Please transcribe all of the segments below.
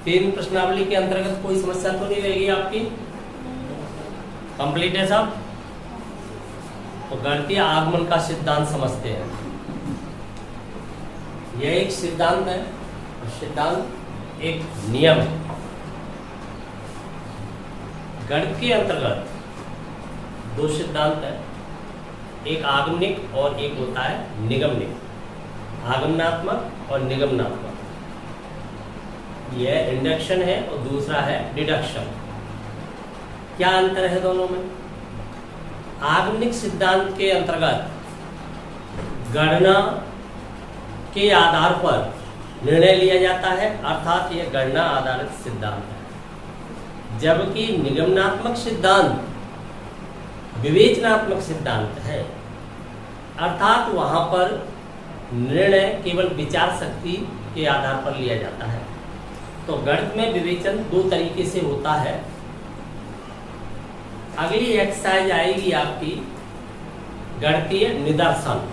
तीन प्रश्नावली के अंतर्गत कोई समस्या तो नहीं रहेगी आपकी? कंप्लीट है सब? तो गणितीय आगमन का सिद्धांत समझते हैं। यह एक सिद्धांत है और सिद्धांत एक नियम है। गणित के अंतर्गत दो सिद्धांत है, एक आगमनिक और एक होता है निगमनिक। आगमनात्मक और निगमनात्मक, यह इंडक्शन है और दूसरा है डिडक्शन। क्या अंतर है दोनों में? आगमनिक सिद्धांत के अंतर्गत गणना के आधार पर निर्णय लिया जाता है, अर्थात यह गणना आधारित सिद्धांत है, जबकि निगमनात्मक सिद्धांत विवेचनात्मक सिद्धांत है, अर्थात वहां पर निर्णय केवल विचार शक्ति के आधार पर लिया जाता है। तो गणित में विवेचन दो तरीके से होता है। अगली एक्सरसाइज आएगी आपकी गणितीय निदर्शन,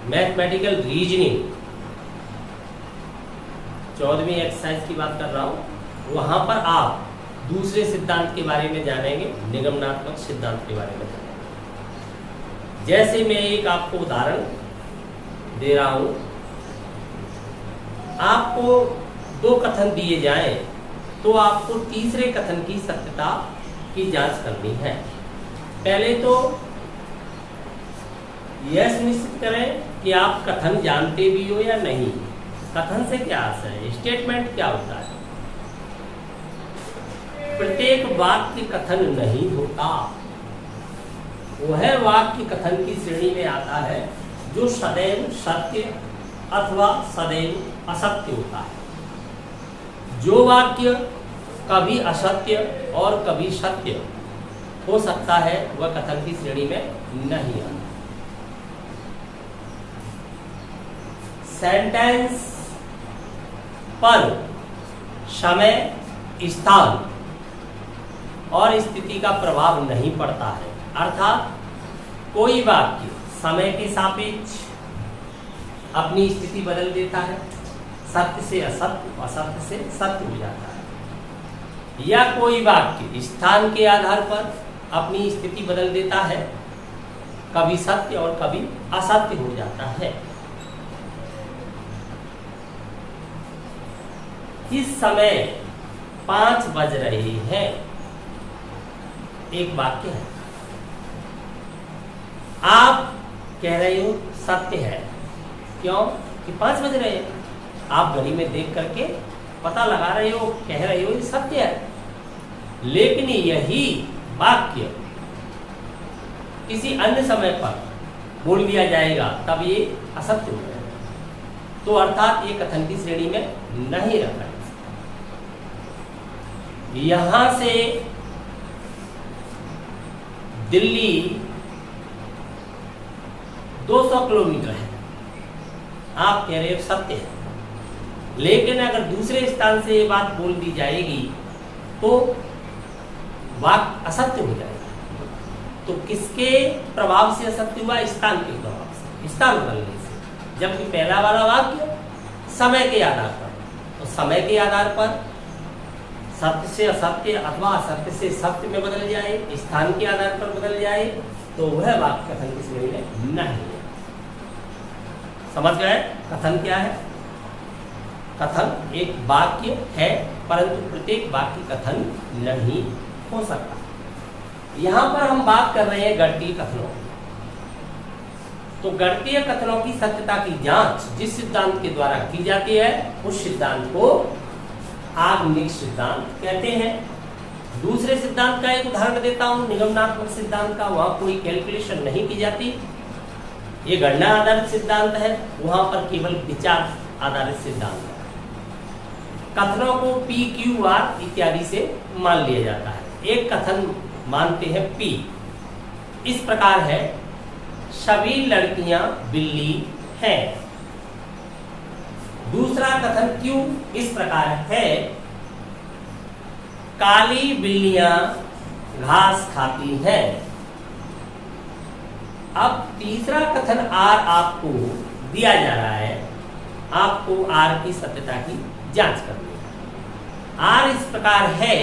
मैथमेटिकल रीजनिंग। 14वीं एक्सरसाइज की बात कर रहा हूं। वहां पर आप दूसरे सिद्धांत के बारे में जानेंगे, निगमनात्मक सिद्धांत के बारे में जानेंगे। जैसे मैं एक आपको उदाहरण दे रहा हूं, आपको दो कथन दिए जाएं तो आपको तीसरे कथन की सत्यता की जांच करनी है। पहले तो यह सुनिश्चित करें कि आप कथन जानते भी हो या नहीं। कथन से क्या अर्थ है? स्टेटमेंट क्या होता है? प्रत्येक वाक्य कथन नहीं होता, वह वाक्य कथन की श्रेणी में आता है जो सदैव सत्य अथवा सदैव असत्य होता है। जो वाक्य कभी असत्य और कभी सत्य हो सकता है वह कथन की श्रेणी में नहीं आता। सेंटेंस पर समय, स्थान और स्थिति का प्रभाव नहीं पड़ता है, अर्थात कोई वाक्य समय के सापेक्ष अपनी स्थिति बदल देता है, सत्य से असत्य, असत्य से सत्य हो जाता है, या कोई वाक्य स्थान के आधार पर अपनी स्थिति बदल देता है, कभी सत्य और कभी असत्य हो जाता है। इस समय 5 बज रहे हैं, एक वाक्य है। आप कह रहे हो सत्य है, क्यों कि 5 बज रहे हैं। आप घड़ी में देख करके पता लगा रहे हो, कह रहे हो ये सत्य है। लेकिन यही वाक्य किसी अन्य समय पर बोल दिया जाएगा तब ये असत्य हो जाएगा। तो अर्थात ये कथन की श्रेणी में नहीं रखा। यहां से दिल्ली 200 किलोमीटर है, आप कह रहे हो सत्य है। लेकिन अगर दूसरे स्थान से ये बात बोल दी जाएगी तो वाक्य असत्य हो जाएगा। तो किसके प्रभाव से असत्य हुआ? स्थान के प्रभाव से, स्थान बदलने से। जबकि पहला वाला वाक्य समय के आधार पर, तो समय के आधार पर सत्य से असत्य अथवा असत्य से सत्य में बदल जाए, स्थान के आधार पर बदल जाए, तो वह वाक्य कथन की श्रेणी में नहीं है। समझ गए कथन क्या है? कथन एक वाक्य है, परंतु प्रत्येक वाक्य कथन नहीं हो सकता। यहां पर हम बात कर रहे हैं गणितीय कथनों की। तो गणितीय कथनों की सत्यता की जांच जिस सिद्धांत के द्वारा की जाती है उस सिद्धांत को आगमनिक सिद्धांत कहते हैं। दूसरे सिद्धांत का एक उदाहरण देता हूं, निगमनात्मक सिद्धांत का। वहां कोई कैलकुलेशन नहीं की जाती, ये गणना आधारित सिद्धांत है, वहां पर केवल विचार आधारित सिद्धांत है। कथनों को P, Q, R इत्यादि से मान लिया जाता है। एक कथन मानते हैं P, इस प्रकार है, सभी लड़कियां बिल्ली हैं। दूसरा कथन Q इस प्रकार है, काली बिल्लियां घास खाती हैं। अब तीसरा कथन R आपको दिया जा रहा है, आपको आर की सत्यता की जांच करनी है। आर इस प्रकार है,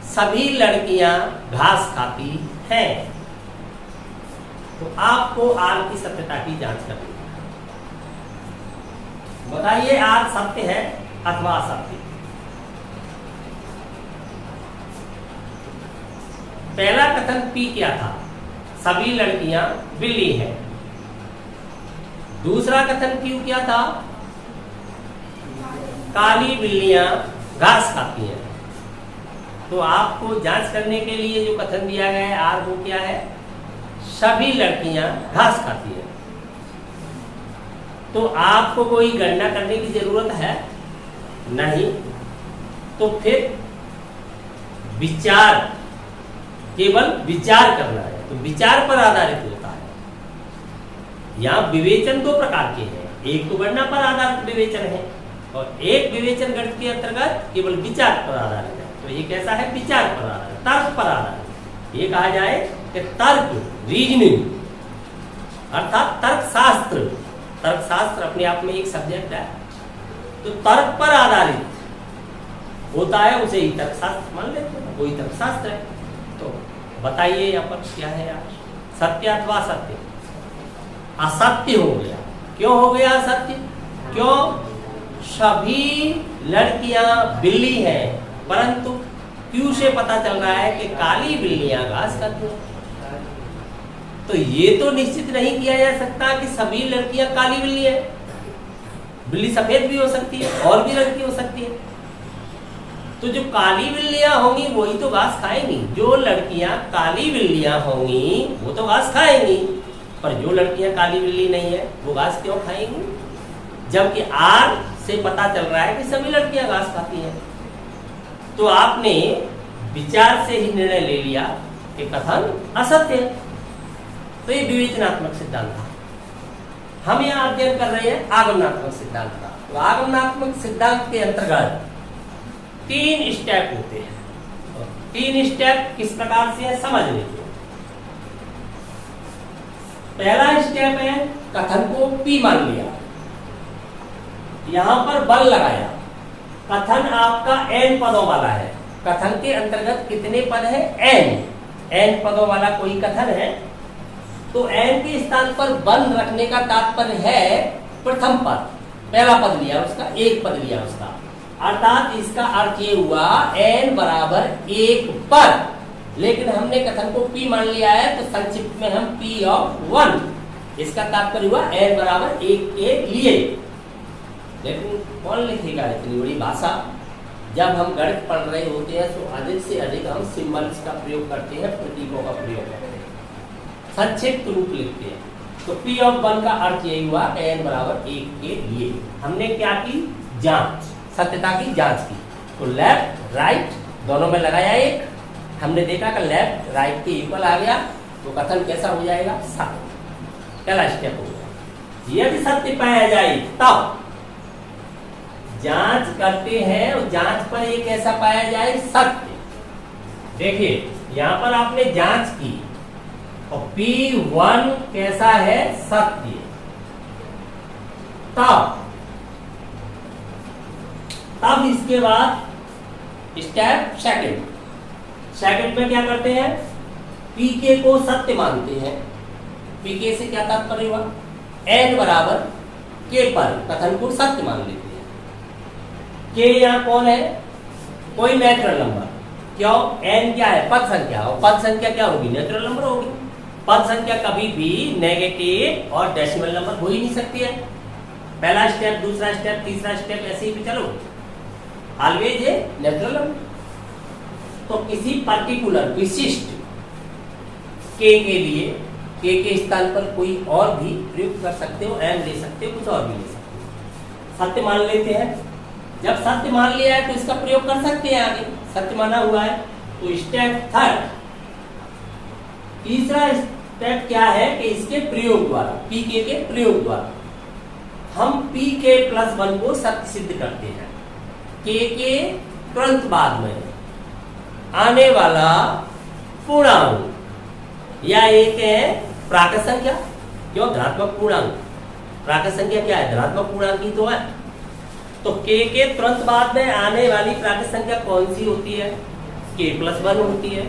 सभी लड़कियां घास खाती हैं, तो आपको आर की सत्यता की जांच करनी है। बताइए आर सत्य है अथवा असत्य। पहला कथन पी क्या था? सभी लड़कियां बिल्ली हैं। दूसरा कथन क्यू क्या था? काली बिल्लियां घास खाती हैं। तो आपको जांच करने के लिए जो कथन दिया गया है आर वो क्या है? सभी लड़कियां घास खाती हैं। तो आपको कोई गणना करने की जरूरत है नहीं, तो फिर विचार, केवल विचार करना है, तो विचार पर आधारित होता है। यहाँ विवेचन दो प्रकार के हैं, एक तो गणना पर आधारित विवेचन है और एक विवेचन गणित के अंतर्गत केवल विचार पर आधारित है। तो ये कैसा है? विचार पर आधारित, तर्क पर आधारित। ये कहा जाए कि तर्क, रीजनिंग अर्थात तर्कशास्त्र। तर्कशास्त्र अपने आप में एक सब्जेक्ट है, तो तर्क पर आधारित होता है, उसे ही तर्कशास्त्र मान लेते हैं, वही तर्कशास्त्र है। तो बताइए यहाँ पर क्या है यार? सत्य अथवा असत्य? असत्य हो गया। क्यों हो गया असत्य? क्यों? सभी लड़कियां बिल्ली हैं, परंतु क्यों से पता चल रहा है कि काली बिल्लियां घास खाती हैं। तो ये तो निश्चित नहीं किया जा सकता कि सभी लड़कियां काली बिल्ली है। बिल्ली सफेद भी हो सकती है और भी रंग की हो सकती है। तो जो काली बिल्लियां होंगी वही तो घास खाएंगी। जो लड़कियां काली बिल्लियां होंगी वो तो घास खाएंगी, पर जो लड़कियां काली बिल्ली नहीं है वो घास क्यों खाएंगी? जबकि आर से पता चल रहा है कि सभी लड़कियां घास खाती हैं। तो आपने विचार से ही निर्णय ले लिया कि कथन असत्य है। तो ये विवेचनात्मक सिद्धांत था। हम यहाँ अध्ययन कर रहे हैं आगमनात्मक सिद्धांत का। तो आगमनात्मक सिद्धांत के अंतर्गत 3 स्टेप होते हैं। 3 स्टेप किस प्रकार से है समझ लीजिए। पहला स्टेप है कथन को P मान लिया, यहां पर बल लगाया। कथन आपका n पदों वाला है। कथन के अंतर्गत कितने पद है? n पदों वाला कोई कथन है, तो n के स्थान पर बल रखने का तात्पर्य है प्रथम पद, पहला पद लिया उसका, एक पद लिया उसका, अर्थात इसका अर्थ ये हुआ n बराबर 1 पद। लेकिन हमने कथन को P मान लिया है, तो संक्षिप्त में हम P of 1, इसका तात्पर्य हुआ n बराबर 1 के लिए। लेकिन कौन लिखेगा इतनी बड़ी भाषा? जब हम गणित पढ़ रहे होते हैं तो अधिक से अधिक हम सिंबल्स का प्रयोग करते हैं, प्रतीकों का प्रयोग करते हैं, संक्षिप्त रूप लिखते हैं। तो P of 1 का अर्थ यही हुआ n बराबर 1 के लिए। हमने क्या की? जांच, सत्यता की जांच की। तो लेफ्ट राइट दोनों में लगाया 1, हमने देखा कि लेफ्ट राइट के इक्वल आ गया, तो कथन कैसा हो जाएगा? सत्य। पहला स्टेप हो गया। यदि सत्य पाया जाए तब जांच करते हैं, और जांच पर ये कैसा पाया जाए? सत्य। देखिए यहां पर आपने जांच की और P1 कैसा है? सत्य। तब इसके बाद स्टेप सेकंड में क्या करते हैं? पीके को सत्य मानते हैं। पीके से क्या तात्पर्य हुआ? n बराबर k पर कथन को सत्य मान लेते हैं। k यहाँ कौन है? कोई नेचुरल नंबर। क्यों? n क्या है? पद संख्या, और पद संख्या क्या होगी? नेचुरल नंबर होगी। पद संख्या कभी भी नेगेटिव और डेसिमल नंबर हो ही नहीं सकती है। पहला स्टेप, दूसरा स्टेप, तीसरा स्टेप, ऐसे ही भी चलो, ऑलवेज है नेचुरल नंबर। तो किसी पर्टिकुलर विशिष्ट k के लिए k के स्थान पर कोई और भी प्रयुक्त कर सकते हो, n ले सकते हो, कुछ और भी ले सकते हो। सत्य मान लेते हैं। जब सत्य मान लिया है तो इसका प्रयोग कर सकते हैं आगे। सत्य माना हुआ है। तो स्टेप थर्ड, तीसरा स्टेप क्या है कि इसके प्रयोग द्वारा, pk के प्रयोग द्वारा हम pk+1 को सत्य सिद्ध करते हैं। k के तुरंत बाद में आने वाला पूर्णांक या एक है प्राकृत संख्या, क्यों? धनात्मक पूर्णांक। प्राकृत संख्या क्या है? धनात्मक पूर्णांक ही तो है। तो k के तुरंत बाद में आने वाली प्राकृत संख्या कौन सी होती है? k+1 होती है।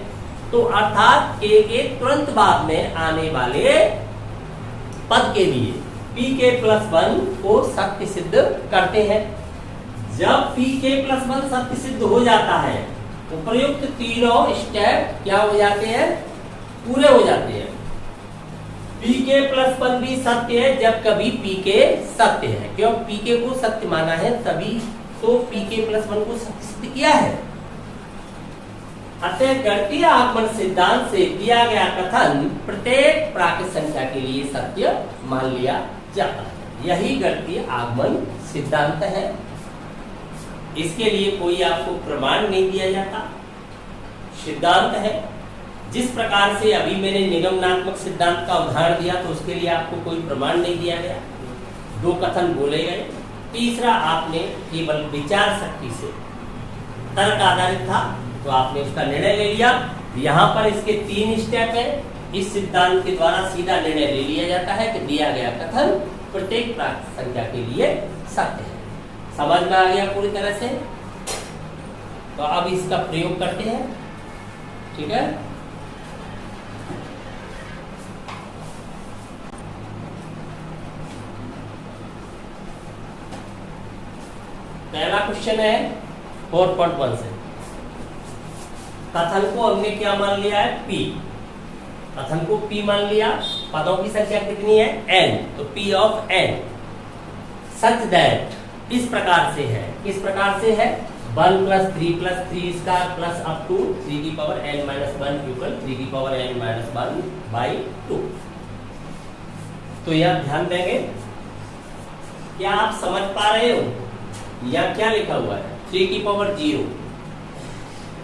तो अर्थात k के तुरंत बाद में आने वाले पद के लिए pk+1 को सत्य सिद्ध करते हैं। जब pk+1 सत्य सिद्ध हो जाता है, उपर्युक्त तीनों स्टेप क्या हो जाते हैं? पूरे हो जाते हैं। pk+1 भी सत्य है जब कभी pk सत्य है। क्यों? pk को सत्य माना है तभी तो pk+1 को सत्य सिद्ध किया है। अतः गणितीय आगमन सिद्धांत से दिया गया कथन प्रत्येक प्राकृत संख्या के लिए सत्य मान लिया जाता है। यही गणितीय आगमन सिद्धांत है। इसके लिए कोई आपको प्रमाण नहीं दिया जाता, सिद्धांत है। जिस प्रकार से अभी मैंने निगमनात्मक सिद्धांत का उदाहरण दिया तो उसके लिए आपको कोई प्रमाण नहीं दिया गया, दो कथन बोले गए। तीसरा आपने केवल विचार शक्ति से, तर्क आधारित था तो आपने उसका निर्णय ले लिया। यहाँ पर इसके 3 स्टेप है। इस सिद्धांत के द्वारा सीधा निर्णय ले लिया जाता है कि दिया गया कथन प्रत्येक प्राकृत संख्या के लिए सत्य है। समझ में आ गया पूरी तरह से? तो अब इसका प्रयोग करते हैं, ठीक है। पहला क्वेश्चन है 4.1 से। कथन को हमने क्या मान लिया है? p। कथन को p मान लिया। पदों की संख्या कितनी है? n। तो p of n such that इस प्रकार से है। किस प्रकार से है? 1 + 3 + 3 square plus up to 3n-1 इक्वल 3n-1/2। तो यह ध्यान देंगे। क्या आप समझ पा रहे हो? या क्या लिखा हुआ है? 3^0,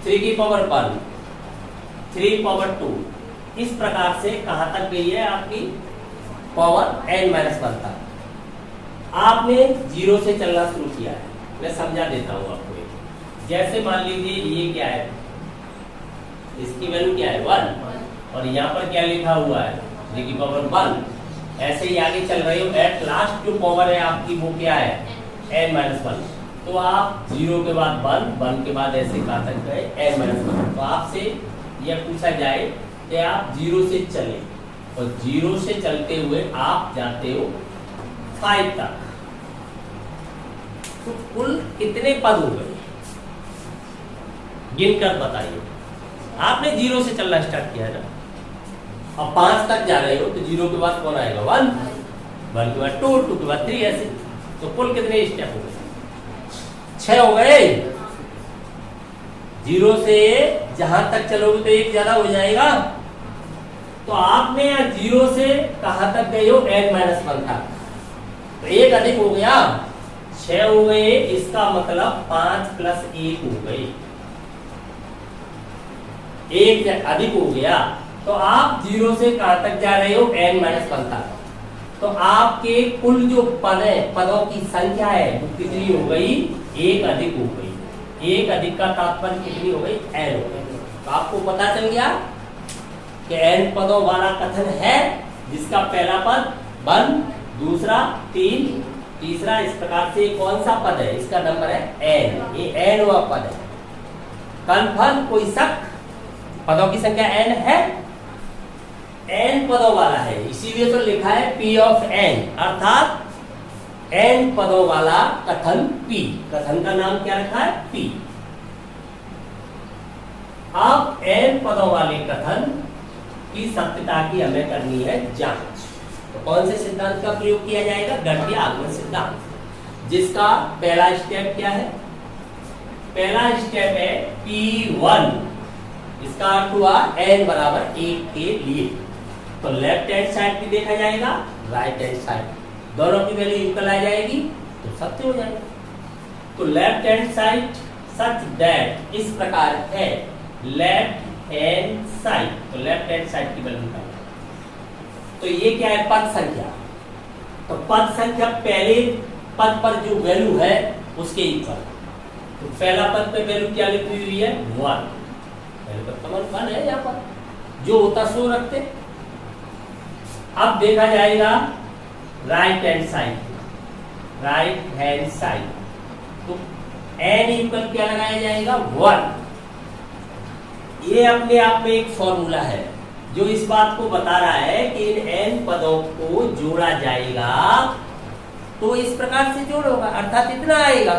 3^1, 3^2। इस प्रकार से कहां तक गई है आपकी पावर n-1 तक। आपने 0 से चलना शुरू किया है। मैं समझा देता हूं आपको। जैसे मान लीजिए ये क्या है, इसकी वैल्यू क्या है? 1, और यहाँ पर क्या लिखा हुआ है? 3^1। ऐसे ही आगे चल रहे हो। एट लास्ट जो पावर है आपकी वो क्या है? n-1। तो आप 0 के बाद 1 के बाद ऐसे कहां तक गए? n-1। तो आपसे यह पूछा जाए कि आप 0 से चले और 0 से चलते हुए आप जाते हो 5 तक, तो कुल कितने पद हो गए? गिनकर बताइए। आपने 0 से चलना स्टार्ट किया है ना, अब 5 तक जा रहे हो तो 0 के बाद कौन आएगा? 1, 1 के बाद 2, 2 के बाद 3, ऐसे। तो कुल कितने स्टेप हो गए? 6 हो गए। 0 से जहां तक चलोगे तो 1 ज्यादा हो जाएगा। तो आपने 0 से कहां तक गए हो? n-1 तक। तो 1 अधिक हो गया, 6 हो गए। इसका मतलब 5 + 1 हो गए, 1 अधिक हो गया। तो आप 0 से कहां तक जा रहे हो? n-1 तक। तो आपके कुल जो पद है, पदों की संख्या है, वो कितनी हो गई? 1 अधिक हो गई। 1 अधिक का तात्पर्य कितनी हो गई? n हो गई। तो आपको पता चल गया कि n पदों वाला कथन है, जिसका पहला पद 1, दूसरा 3, तीसरा। इस प्रकार से कौन सा पद है? इसका नंबर है n। ये n हुआ पद है। कन्फर्म? कोई शक? पदों की संख्या n है, n पदों वाला है, इसीलिए तो लिखा है p ऑफ n, अर्थात n पदों वाला कथन p। कथन का नाम क्या रखा है? p। अब n पदों वाले कथन की सत्यता की हमें करनी है जांच। तो कौन से सिद्धांत का प्रयोग किया जाएगा? गणितीय आगमन सिद्धांत, जिसका पहला स्टेप क्या है? पहला स्टेप है p1। इसका अर्थ हुआ n = 1 के लिए। तो लेफ्ट हैंड साइड भी देखा जाएगा, राइट हैंड साइड, दोनों की वैल्यू इक्वल आ जाएगी तो सत्य हो जाएगा। तो left hand side such that इस प्रकार है, लेफ्ट हैंड साइड। तो लेफ्ट हैंड साइड की वैल्यू निकालना। तो ये क्या है? पद संख्या। तो पद संख्या पहले पद पर जो वैल्यू है उसके इक्वल। तो पहला पद पे वैल्यू क्या लिखी हुई है? 1। पहले पद का मान 1 है। यहाँ पर जो होता सो रखते। अब देखा जाएगा right hand side, right hand side, तो n इक्वल क्या लगाया जाएगा 1। ये अपने आप में एक फॉर्मूला है जो इस बात को बता रहा है कि इन n पदों को जोड़ा जाएगा तो इस प्रकार से जोड़ होगा, अर्थात इतना आएगा।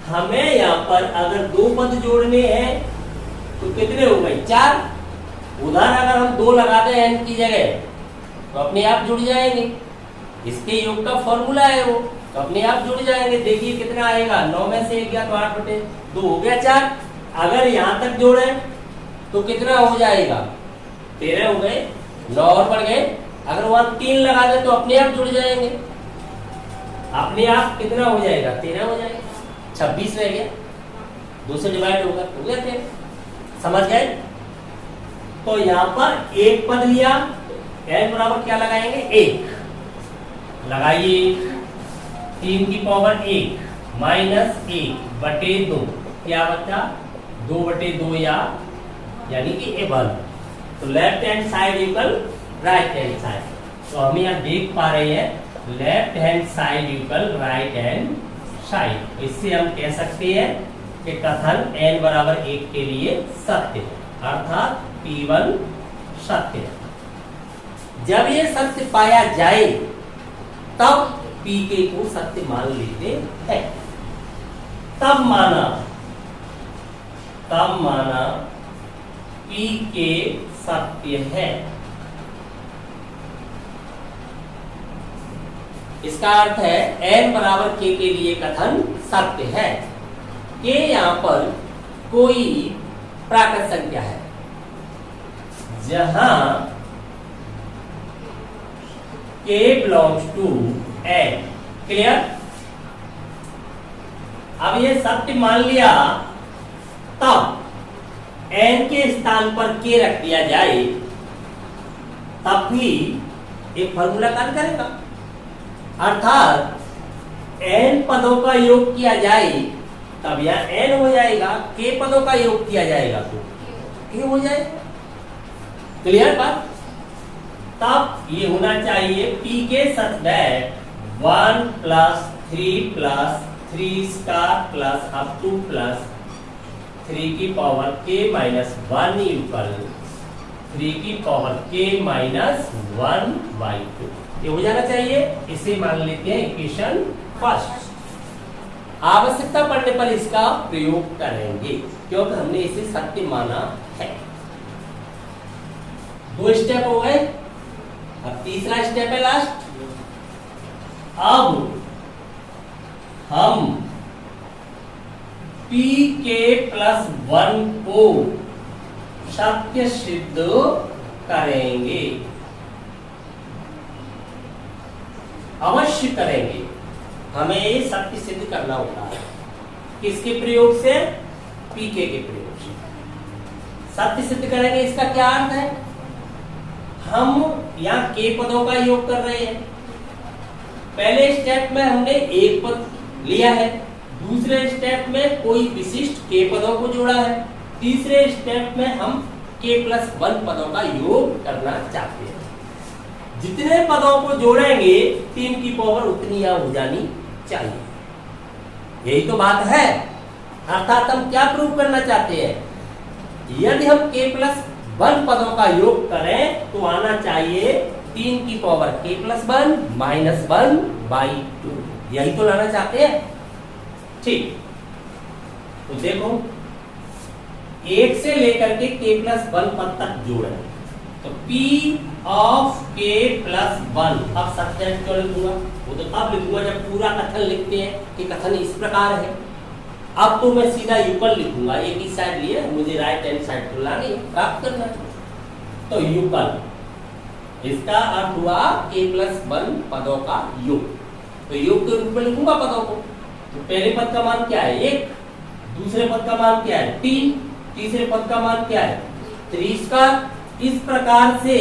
हमें यहाँ पर अगर 2 पद जोड़ने हैं तो कितने हो गए 4। उधर अगर हम 2 लगा दें n की जगह तो अपने आप जुड़ जाएंगे, इसके योग का फॉर्मूला है वो, तो अपने आप जुड़ जाएंगे। देखिए कितना आएगा, 9 में से 1 गया तो 8/2 हो गया 4। अगर यहाँ तक जोड़े तो कितना हो जाएगा 13 हो गए, 9 और बढ़ गए। अगर वहां 3 लगा दे तो अपने आप जुड़ जाएंगे, अपने आप कितना हो जाएगा 13 हो जाएगा, 26 रह गया, 2 से डिवाइड होगा हो गया 13। समझ गए? तो यहाँ पर एक पद लिया, n बराबर क्या लगाएंगे 1 लगाइए, 3 की पावर 1 माइनस 1/2 क्या बचा 2/2 यानी कि a1। तो left hand side equal right hand side, तो हम यहाँ देख पा रहे हैं left hand side equal right hand side. इससे हम कह सकते हैं कि कथन n बराबर 1 के लिए सत्य है, अर्थात P1 सत्य है। जब ये सत्य पाया जाए तब Pk को सत्य मान लेते हैं। तब माना Pk सत्य है। इसका अर्थ है n बराबर k के लिए कथन सत्य है। k यहाँ पर कोई प्राकृत संख्या है, जहां k belongs to n। Clear? अब ये सत्य मान लिया, तब n के स्थान पर k रख दिया जाए तब भी एक फॉर्मूला कार्य करेगा, अर्थात n पदों का योग किया जाए तब यह n हो जाएगा, k पदों का योग किया जाएगा तो k हो जाएगा। क्लियर बात? तब ये होना चाहिए Pk such that 1 plus 3 plus 3 star plus up to plus 3 की पावर k minus 1 इक्वल 3 की पावर k minus 1/2। ये हो जाना चाहिए। इसे मान लेते हैं इक्वेशन फर्स्ट। आवश्यकता पड़ने पर इसका प्रयोग करेंगे क्योंकि हमने इसे सत्य माना है। 2 स्टेप हो गए, अब तीसरा स्टेप है लास्ट। अब हम Pk plus 1 को सत्य सिद्ध करेंगे, अवश्य करेंगे। हमें ये सत्य सिद्ध करना होता है। किसके प्रयोग से? Pk के प्रयोग से सत्य सिद्ध करेंगे। इसका क्या अर्थ है? हम यहाँ k पदों का योग कर रहे हैं। पहले स्टेप में हमने एक पद लिया है, दूसरे स्टेप में कोई विशिष्ट k पदों को जोड़ा है, तीसरे स्टेप में हम k plus 1 पदों का योग करना चाहते हैं। जितने पदों को जोड़ेंगे 3 की पावर उतनी यहाँ हो जानी चाहिए। यही तो बात है। अर्थात हम क्या प्रूव करना चाहते हैं? यदि हम k plus 1 पदों का योग करें तो आना चाहिए 3 की पावर k plus 1 minus 1/2। यही तो लाना चाहते हैं। ठीक, तो देखो 1 से लेकर के k plus 1 पद तक जोड़े, तो P of k plus 1 अब सब्सटेंस क्यों लिखूंगा? वो तो तब लिखूंगा जब पूरा कथन लिखते हैं कि कथन इस प्रकार है। अब तो मैं सीधा युगल लिखूंगा, एक ही साइड लिए मुझे राइट हैंड साइड को लानी प्राप्त करना है। तो युगल, इसका अर्थ हुआ k plus 1 पदों का योग। तो योग के रूप में लिखूंगा पदों को। तो पहले पद का मान क्या है 1, दूसरे पद का मान क्या है 3, तीसरे पद का मान क्या है 3 का। इस प्रकार से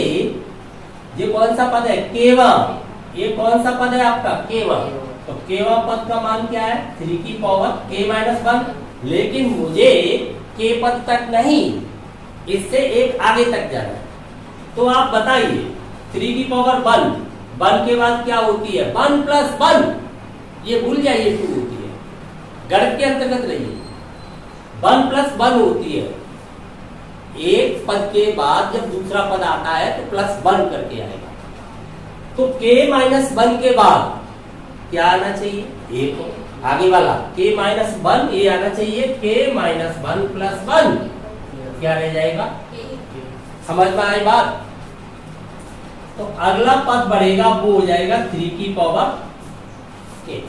ये कौन सा पद है केवा, ये कौन सा पद है आपका केवा। तो केवा पद का मान क्या है 3 की पावर k minus 1। लेकिन मुझे k पद तक नहीं, इससे एक आगे तक जाना है। तो आप बताइए 3 की पावर 1 1 के बाद क्या होती है 1 प्लस 1, ये भूल जाइए 2 होती है, गणित के अंतर्गत रहिए। 1 प्लस 1 होती है, एक पद के बाद जब दूसरा पद आता है तो प्लस 1 करके आएगा। तो k माइनस 1 के बाद क्या आना चाहिए 1, आगे वाला k माइनस 1 ये आना चाहिए, k माइनस 1 प्लस 1 क्या रह जाएगा, समझ में आई बात। तो अगला पद बढ़ेगा वो हो जाएगा 3 की पावर k।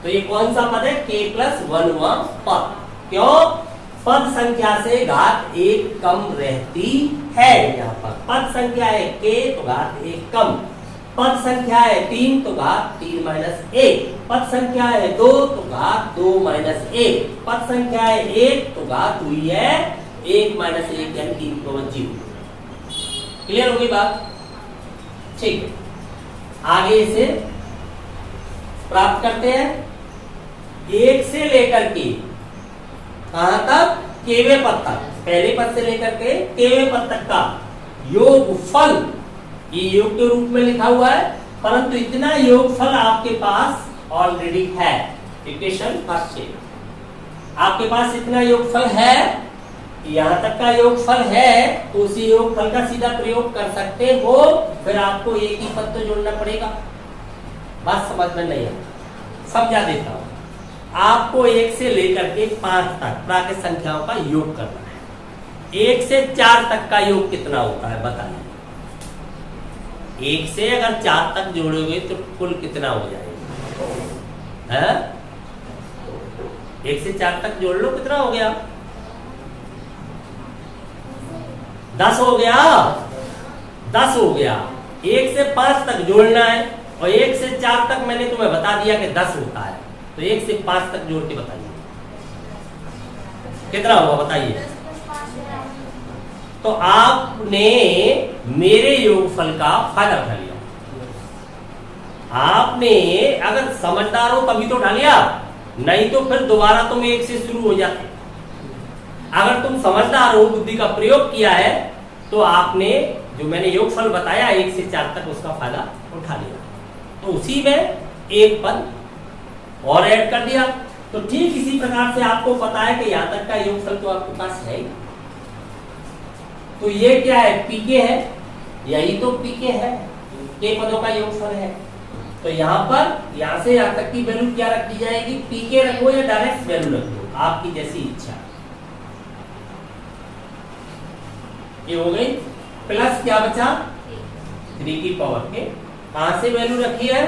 तो ये कौन सा पद है k प्लस 1वां पद, क्यों, पद संख्या से घात 1 कम रहती है। यहाँ पर पद संख्या है k तो घात 1 कम, पद संख्या है 3 तो घात 3 माइनस 1, पद संख्या है 2 तो घात 2 माइनस 1, पद संख्या है 1 तो घात हुई है 1 माइनस 1 यानी 3 को 0। क्लियर होगी बात, ठीक। आगे इसे प्राप्त करते हैं 1 से लेकर के कहां तक, केवें पद तक, पहले पद से लेकर के केवें पद तक का योगफल, ये योग के रूप में लिखा हुआ है, परंतु इतना योगफल आपके पास ऑलरेडी है। इक्वेशन फर्स्ट से आपके पास इतना योगफल है, यहां तक का योगफल है, तो उसी योगफल का सीधा प्रयोग कर सकते हो। फिर आपको एक ही पद तो जोड़ना पड़ेगा। बात समझ में नहीं है, समझा देता हूं। आपको 1 से लेकर के 5 तक प्राकृत संख्याओं का योग करना है। 1 से 4 तक का योग कितना होता है बताइए। 1 से अगर 4 तक जोड़ोगे तो कुल कितना हो जाएगा, है? 1 से 4 तक जोड़ लो, कितना हो गया, 10 हो गया, 10 हो गया। 1 से 5 तक जोड़ना है और 1 से 4 तक मैंने तुम्हें बता दिया कि 10 होता है, तो 1 से 5 तक जोड़ के बताइए कितना हुआ, बताइए। तो आपने मेरे योगफल का फायदा उठा लिया। आपने अगर समझदार हो तभी तो उठा लिया, नहीं तो फिर दोबारा तुम 1 से शुरू हो जाते। अगर तुम समझदार हो, बुद्धि का प्रयोग किया है, तो आपने जो मैंने योगफल बताया 1 से 4 तक उसका फायदा उठा लिया। तो उसी में एक पद और ऐड कर दिया। तो ठीक इसी प्रकार से आपको पता है कि यहां तक का योगफल तो आपके पास है। तो ये क्या है, पीके है, यही तो पीके है, के पदों का योगफल है। तो यहाँ पर यहां से यहां तक की वैल्यू क्या रख दी जाएगी, पीके रखो या डायरेक्ट वैल्यू रखो, आपकी जैसी इच्छा। ये हो गई, प्लस क्या बचा 3 की पावर के, कहां से वैल्यू रखी है,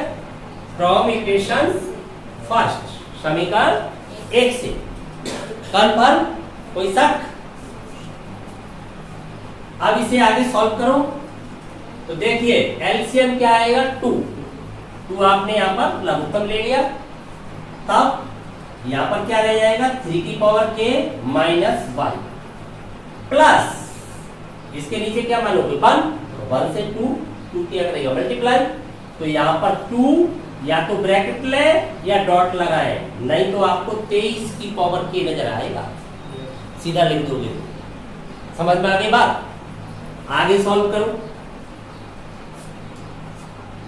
फ्रॉम इक्वेशन फर्स्ट, समीकरण 1 से। कन्फर्म, कोई शक? अब इसे आगे सॉल्व करो तो देखिए एलसीएम क्या आएगा 2 आपने यहां पर लघुत्तम ले लिया, तब यहां पर क्या रह जाएगा 3 की पावर के माइनस 1 प्लस इसके नीचे क्या मानोगे 1 से 2 की अगर रहेगा मल्टीप्लाई, तो यहां पर 2 या तो ब्रैकेट ले या डॉट लगाए, नहीं तो आपको 23 की पावर के नजर आएगा, सीधा लिख दोगे। समझ में आ गई बात? आगे सॉल्व करो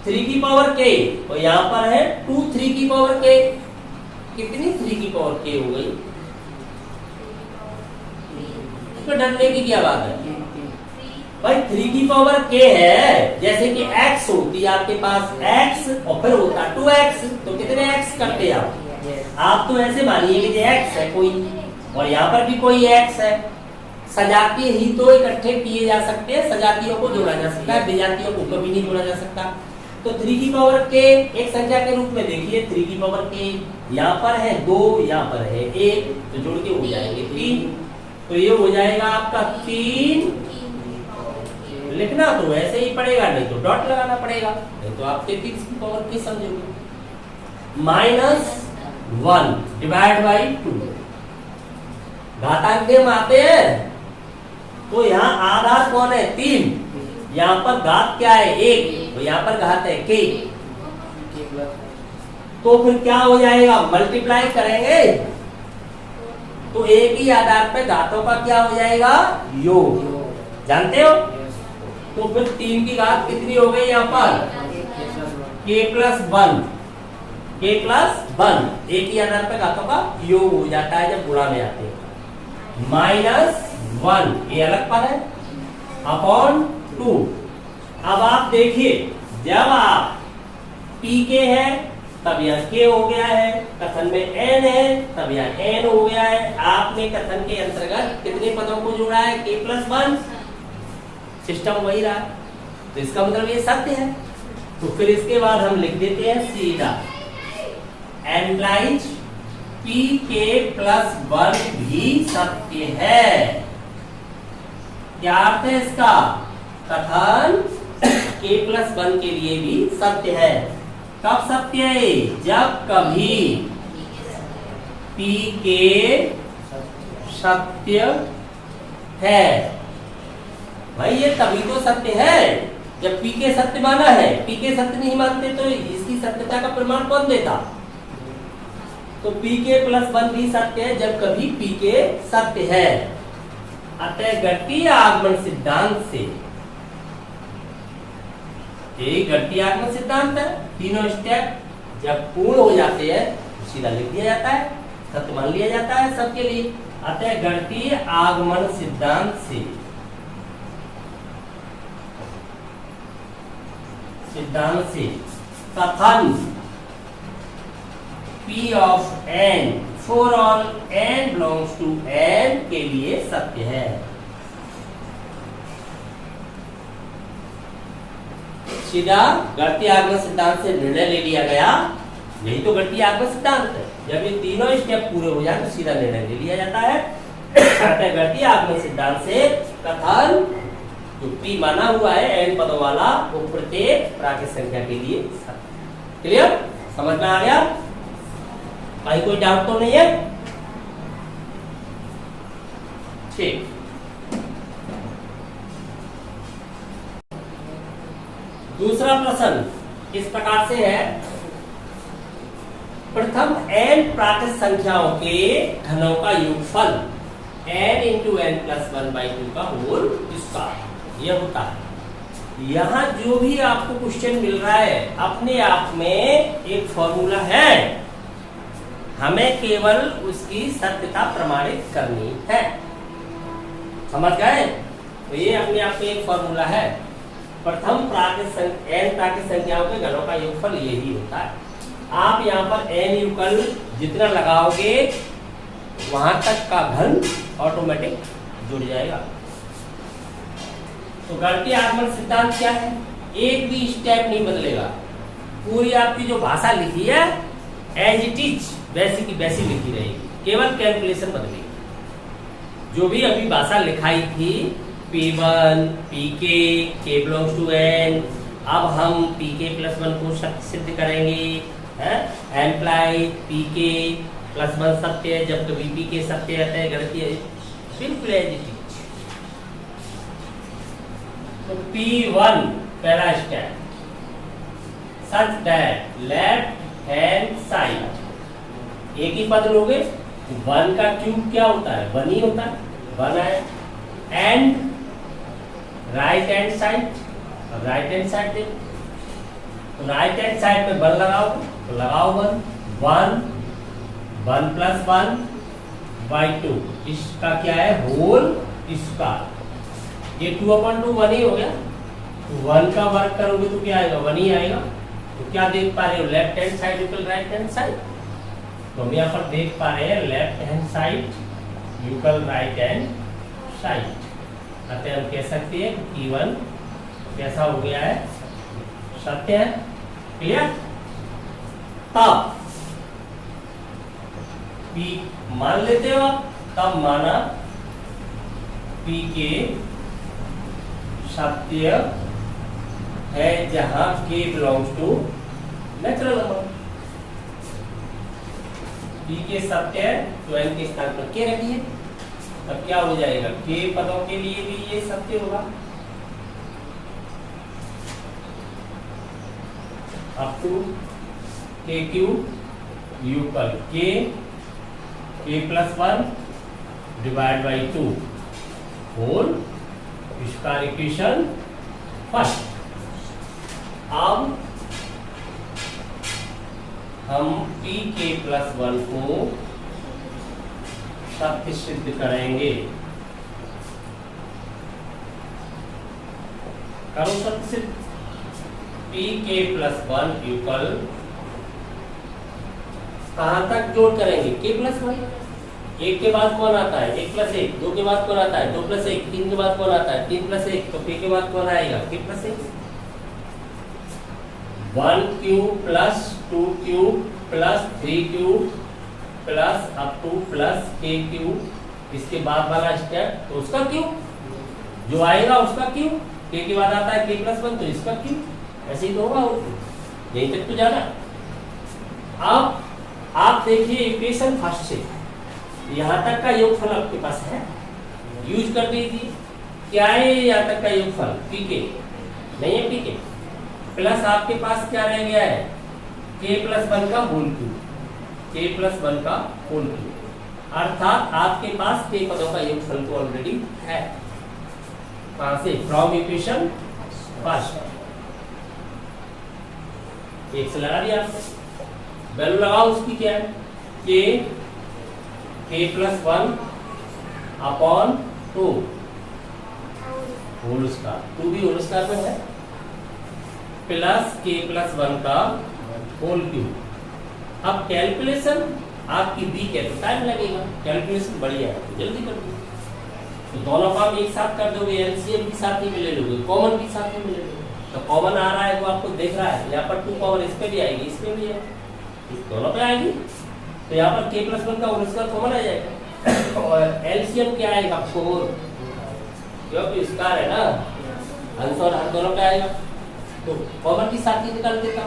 3 की पावर के, और यहां पर है 2 3 की पावर के, कितनी 3 की पावर के हो गई, इसमें डरने की क्या बात है भाई। 3 की पावर के है, जैसे कि x होती है आपके पास x और फिर होता 2x, तो कितने x करते हैं आप तो ऐसे मानिए कि x है कोई, और यहाँ पर भी कोई x है। सजातीय ही तो इकट्ठे किए जा सकते हैं, सजातियों को जोड़ा जा सकता है, विजातियों को कभी नहीं जोड़ा जा सकता। तो 3 की पावर के एक संख्या के रूप में देखिए, 3 की पावर के यहाँ पर है 2, यहाँ पर है 1, तो जोड़ के हो जाएंगे 3, तो ये हो जाएगा आपका 3। लिखना तो ऐसे ही पड़ेगा, नहीं तो डॉट लगाना पड़ेगा, नहीं तो आप 33 की पावर की समझोगे। -1 डिवाइड बाई 2, घातांक में आते हैं तो यहाँ आधार कौन है 3, यहाँ पर घात क्या है 1, तो यहाँ पर घात है k, तो फिर क्या हो जाएगा मल्टीप्लाई करेंगे तो एक ही आधार पे घातों का क्या हो जाएगा योग, जानते हो। तो फिर 3 की घात कितनी हो गई यहाँ पर k प्लस वन एक ही आधार पर घातों का योग हो जाता है जब गुणा में आते हैं। -1 ये अलग पद है अपॉन 2। अब आप देखिए जब आप pk है तब यहाँ k हो गया है, कथन में n है तब यहाँ n हो गया है। आपने कथन के अंतर्गत कितने पदों को जोड़ा है? k plus one. सिस्टम वही रहा, तो इसका मतलब ये सत्य है। तो फिर इसके बाद हम लिख देते हैं सीधा एनालाइज pk प्लस वन भी सत्य है। क्या अर्थ है इसका? कथन k प्लस वन के लिए भी सत्य है। कब सत्य है? जब कभी pk सत्य है। भाई ये तभी तो सत्य है जब pk सत्य माना है। pk सत्य नहीं मानते तो इसकी सत्यता का प्रमाण कौन देता? तो pk प्लस वन भी सत्य है जब कभी pk सत्य है। अतः गणितीय आगमन सिद्धांत से, यही गणितीय आगमन सिद्धांत है, तीनों स्टेप जब पूर्ण हो जाते हैं तो सीधा लिख दिया जाता है, सत्य मान लिया जाता है सबके लिए। अतः गणितीय आगमन सिद्धांत से कथन P of n for all n belongs to n के लिए सत्य है। सीधा गणितीय आगमन सिद्धांत से निर्णय ले लिया गया। यही तो गणितीय आगमन सिद्धांत है। जब ये तीनों स्टेप पूरे हो जाए तो सीधा निर्णय ले लिया जाता है। अतः गणितीय आगमन सिद्धांत से कथन जो P माना हुआ है n पदों वाला वो प्रत्येक प्राकृत संख्या के लिए सत्य। क्लियर? समझ में आ गया? भाई कोई डाउट तो नहीं है? ठीक। दूसरा प्रश्न इस प्रकार से है, प्रथम n प्राकृत संख्याओं के घनों का योगफल n into n plus one by two का होल स्क्वायर यह होता है। यहाँ जो भी आपको क्वेश्चन मिल रहा है अपने आप में एक फॉर्मूला है, हमें केवल उसकी सत्यता प्रमाणित करनी है। समझ गए? तो ये अपने आप में एक फॉर्मूला है। प्रथम n प्राकृत संख्याओं के घनों का योगफल यही होता है। आप यहाँ पर n युगल जितना लगाओगे वहां तक का घन ऑटोमेटिक जुड़ जाएगा। तो गणितीय आगमन सिद्धांत क्या है? एक भी स्टेप नहीं बदलेगा। पूरी आपकी जो भाषा लिखी है एज इट इज वैसी की वैसी लिखी रहेगी, केवल कैलकुलेशन बदलेगी। जो भी अभी भाषा लिखाई थी P1, PK, K belongs to n, अब हम PK प्लस वन को सिद्ध करेंगे। एम्प्लाई PK प्लस वन सत्य है जब कभी PK सत्य रहता है। गणितीय बिल्कुल एज इट इज। तो P1 पहला step, such that left hand side एक ही पद लोगे, वन का क्यूब क्या होता है? वन ही होता है, वन है। एंड राइट हैंड साइड, अब राइट हैंड साइड देखो, तो राइट हैंड साइड में वन लगाओ तो लगाओ one, one one plus one by two, इसका क्या है? Whole square. ये 2/2 वन ही हो गया। तो वन का वर्क करोगे तो क्या आएगा? वन ही आएगा। तो क्या देख पा रहे हो? Left hand side equal right hand side. तो हम यहाँ पर देख पा रहे हैं left hand side equal right hand side. अतः हम कह सकते हैं कि P1 कैसा हो गया है? सत्य है। क्लियर? तब P मान लेते हो, तब माना PK सत्य है जहां K belongs to natural number. PK सत्य है तो n के स्थान पर K रखिए। अब क्या हो जाएगा? K पदों के लिए भी ये सत्य होगा। Up to K cube equal K plus one divide by two whole square equation first. अब हम पी के प्लस वन को सत्य सिद्ध करेंगे। करो सत्य सिद्ध। पी के प्लस वन इक्वल, कहां तक जोड़ करेंगे? के प्लस वन। एक के बाद कौन आता है? एक प्लस एक। दो के बाद कौन आता है? दो प्लस एक। तीन के बाद कौन आता है? तीन प्लस एक। तो के बाद कौन आएगा? के प्लस एक। 1 cube plus 2 cube plus 3 cube plus up two plus के क्यूब। इसके बाद वाला स्टेप तो उसका क्यूब जो आएगा उसका क्यूब। के बाद आता है के प्लस वन, तो इसका क्यूब। ऐसे ही तो होगा, यहीं तक तो जाना। अब आप देखिए इक्वेशन फर्स्ट से यहाँ तक का योगफल आपके पास है, यूज कर दीजिए। क्या है यहाँ तक का योगफल? पी के नहीं है, पी के प्लस आपके पास क्या रह गया है? के प्लस वन का होल क्यूब। के प्लस वन का होल क्यूब, अर्थात आपके पास के पदों का योगफल तो ऑलरेडी है। कहां से? From equation first. एक से लगा दिया आपने, वैल्यू लगाओ उसकी। क्या है? K plus one upon two whole square, two भी होल स्क्वायर में है, प्लस के प्लस वन का होल क्यूब। अब कैलकुलेशन आपकी वीक है तो टाइम लगेगा, कैलकुलेशन बढ़िया है तो जल्दी कर दो। तो दोनों काम एक साथ कर दोगे, एलसीएम भी साथ ही में ले लोगे, कॉमन भी साथ ही में ले लोगे। तो कॉमन आ रहा है तो आपको देख रहा है यहाँ पर 2 कॉमन इस पे भी आएगी, इस पे भी है, इस दोनों पे आएगी। तो यहाँ पर के प्लस वन का होल स्क्वायर कॉमन आ जाएगा और एलसीएम क्या आएगा? 4, क्योंकि स्क्वायर है ना, अंश और हर दोनों पे आएगा। तो कॉमन की साथ ही निकाल देता।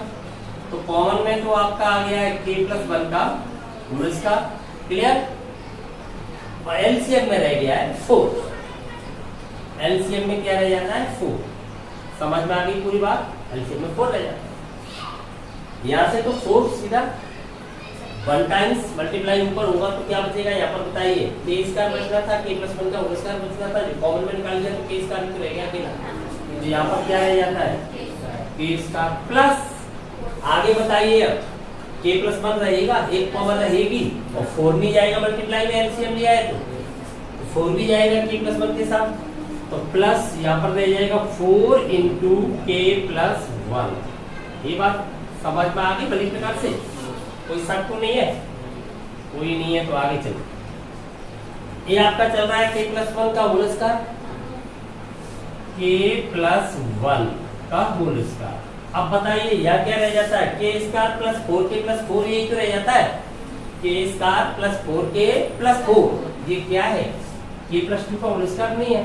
तो कॉमन में तो आपका आ गया है के प्लस वन का होल स्क्वायर, क्लियर। और एलसीएम में रह गया है 4। एलसीएम में क्या रह जाता है? 4। समझ में आ गई पूरी बात? एलसीएम में 4 रह जाता है। यहाँ से तो 4 सीधा 1 टाइम्स मल्टीप्लाई ऊपर होगा तो क्या बचेगा? यहाँ पर बताइए, के स्क्वायर बचना था, के प्लस वन का होल स्क्वायर बचना था, जो कॉमन में निकाल दिया तो के स्क्वायर तो रह गया अकेला। तो यहाँ पर क्या रह जाता है? के स्क्वायर प्लस, आगे बताइए अब के प्लस वन रहेगा, एक कॉमन रहेगी और 4 नहीं जाएगा मल्टीप्लाई में, एलसीएम लिया है तो 4 भी जाएगा के प्लस वन के साथ। तो प्लस यहाँ पर रह जाएगा 4 इंटू के प्लस वन। ये बात समझ में आ गई भली प्रकार से? कोई शक तो नहीं है? कोई नहीं है तो आगे चलो। ये आपका चल रहा है के प्लस वन का होल स्क्वायर, के प्लस वन का होल स्क्वायर। अब बताइए यह क्या रह जाता है? के स्क्वायर प्लस 4k प्लस 4, यही तो रह जाता है। के स्क्वायर प्लस 4k प्लस 4, ये क्या है? के प्लस 2 का होल स्क्वायर नहीं है।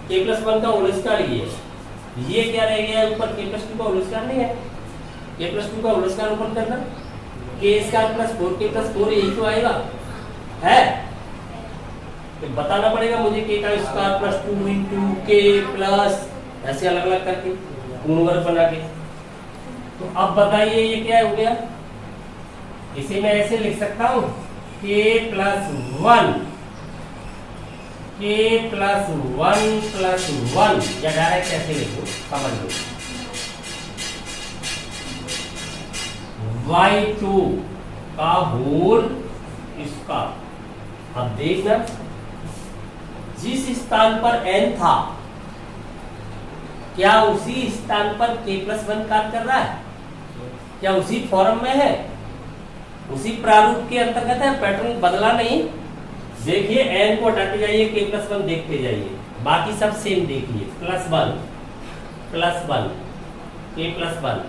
के प्लस वन का होल स्क्वायर ये क्या रह गया है ऊपर? के प्लस 2 का होल स्क्वायर नहीं है। के प्लस 2 का होल स्क्वायर ऊपर करना, के स्क्वायर प्लस 4k प्लस 4, यही तो आएगा है। तो बताना पड़ेगा मुझे के का स्क्वायर प्लस 2 इंटू के प्लस, ऐसे अलग अलग करके पूर्ण वर्ग बना के। तो अब बताइए ये क्या हो गया? इसे मैं ऐसे लिख सकता हूं, के प्लस वन, के प्लस वन प्लस वन, या डायरेक्ट ऐसे लिखो, समझ लो, y2 का होल स्क्वायर। अब देखना, जिस स्थान पर n था क्या उसी स्थान पर k प्लस वन कार्य कर रहा है? क्या उसी फॉर्म में है? उसी प्रारूप के अंतर्गत है? पैटर्न बदला नहीं। देखिए n को हटाते जाइए, k प्लस वन देखते जाइए, बाकी सब सेम देखिए, plus one k plus one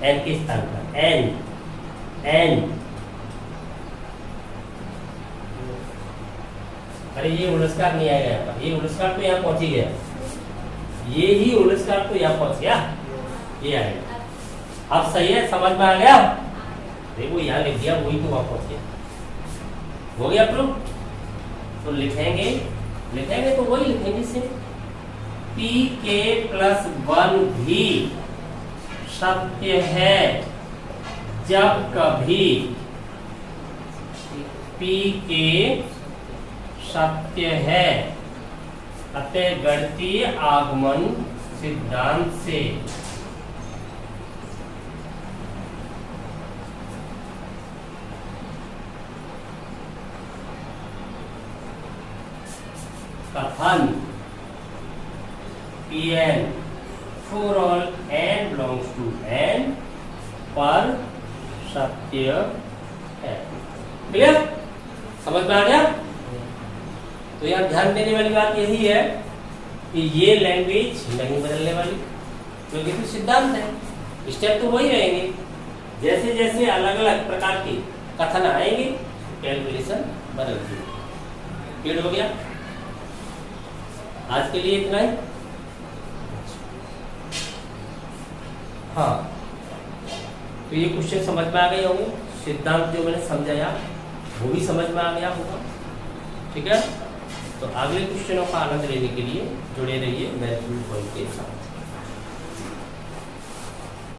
n के स्थान पर n। अरे ये होल स्क्वायर नहीं आएगा यहाँ पर, ये होल स्क्वायर तो यहाँ पहुंच ही गया, ये ही होल स्क्वायर तो यहाँ पहुंच गया, ये आएगा। अब सही है, समझ में आ गया? देखो यहाँ लिख दिया, वही तो वहां पहुंच गया, हो गया प्रूफ। तो लिखेंगे तो वही लिखेंगे से पी के प्लस वन भी सत्य है जब कभी पी के सत्य है, अतः गणितीय आगमन सिद्धांत से कथन Pn for all n belongs to n पर सत्य है। क्लियर? समझ में आ गया? तो यहाँ ध्यान देने वाली बात यही है कि ये लैंग्वेज नहीं बदलने वाली, क्योंकि तो सिद्धांत है, स्टेप तो वही रहेंगे। जैसे जैसे अलग अलग प्रकार के कथन आएंगे कैलकुलेशन बदलती है। क्लियर हो गया? आज के लिए इतना ही। हाँ, तो ये क्वेश्चन समझ में आ गए होंगे, सिद्धांत जो मैंने समझाया वो भी समझ में आ गया होगा। ठीक है, तो अगले क्वेश्चनों का आनंद लेने के लिए जुड़े रहिए महत्वपूर्ण पॉइंट के साथ।